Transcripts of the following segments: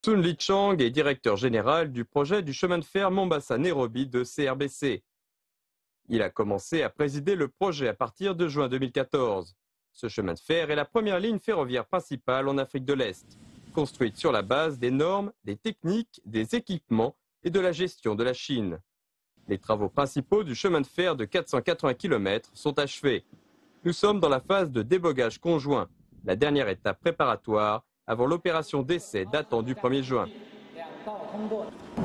Sun Lichang est directeur général du projet du chemin de fer Mombasa-Nairobi de CRBC. Il a commencé à présider le projet à partir de juin 2014. Ce chemin de fer est la première ligne ferroviaire principale en Afrique de l'Est, construite sur la base des normes, des techniques, des équipements et de la gestion de la Chine. Les travaux principaux du chemin de fer de 480 km sont achevés. Nous sommes dans la phase de débogage conjoint, la dernière étape préparatoire avant l'opération d'essai datant du 1er juin.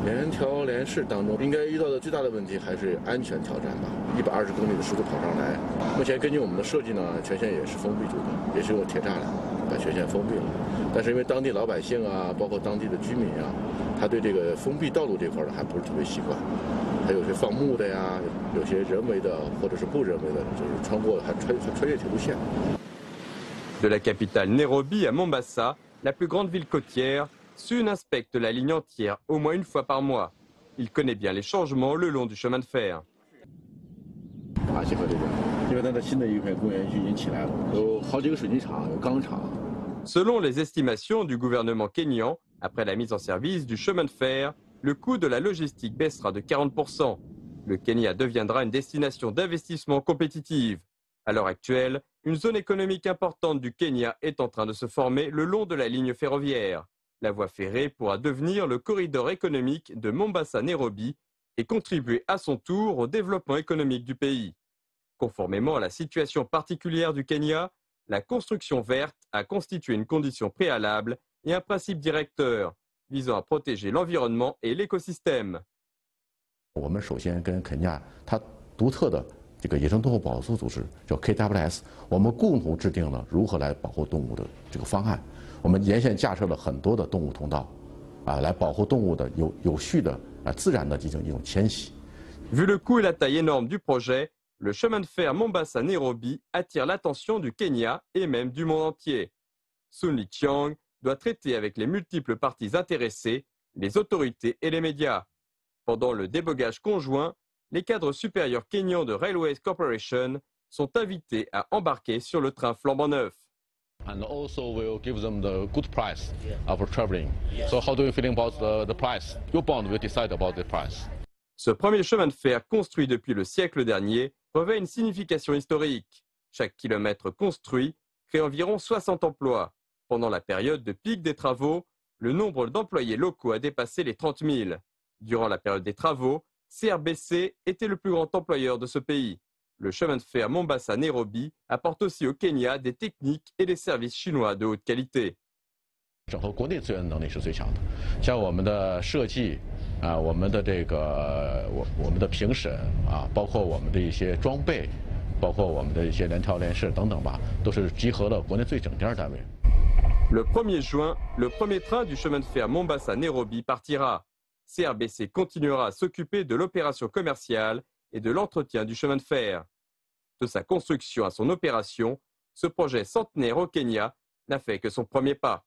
联调联试当中，应该遇到的最大的问题还是安全挑战吧。120公里的速度跑上来，目前根据我们的设计呢，全线也是封闭住的，也是有铁栅栏把全线封闭了。但是因为当地老百姓啊，包括当地的居民啊，他对这个封闭道路这块呢还不是特别习惯。还有些放牧的呀，有些人为的或者是不人为的，就是穿越铁路线。De la capitale Nairobi à Mombasa, la plus grande ville côtière, Sun inspecte la ligne entière au moins une fois par mois. Il connaît bien les changements le long du chemin de fer. Selon les estimations du gouvernement kényan, après la mise en service du chemin de fer, le coût de la logistique baissera de 40%. Le Kenya deviendra une destination d'investissement compétitive. À l'heure actuelle, une zone économique importante du Kenya est en train de se former le long de la ligne ferroviaire. La voie ferrée pourra devenir le corridor économique de Mombasa-Nairobi et contribuer à son tour au développement économique du pays. Conformément à la situation particulière du Kenya, la construction verte a constitué une condition préalable et un principe directeur visant à protéger l'environnement et l'écosystème. 我们首先跟肯尼亚它独特的这个野生动物保护组织叫 KWS， 我们共同制定了如何来保护动物的这个方案。我们沿线架设了很多的动物通道，来保护动物的有序的自然的进行一种迁徙。Vu le coût et la taille énorme du projet, le chemin de fer Mombasa-Nairobi attire l'attention du Kenya et même du monde entier. Sun Lichang doit traiter avec les multiples parties intéressées, les autorités et les médias. Pendant le débogage conjoint, les cadres supérieurs kenyans de Railways Corporation sont invités à embarquer sur le train flambant neuf. And also will give them the good price of traveling. So how do you feel about the price? Your bond will decide about the price. Ce premier chemin de fer construit depuis le siècle dernier revêt une signification historique. Chaque kilomètre construit crée environ 60 emplois. Pendant la période de pic des travaux, le nombre d'employés locaux a dépassé les 30 000. Durant la période des travaux, CRBC était le plus grand employeur de ce pays. Le chemin de fer Mombasa-Nairobi apporte aussi au Kenya des techniques et des services chinois de haute qualité. 整合国内资源能力是最强的，像我们的设计我们的这个我们的评审包括我们的一些装备，包括我们的一些联调联试等等吧，都是集合了国内最整件单位。Le 1er juin, le premier train du chemin de fer Mombasa-Nairobi partira. CRBC continuera à s'occuper de l'opération commerciale et de l'entretien du chemin de fer. De sa construction à son opération, ce projet centenaire au Kenya n'a fait que son premier pas.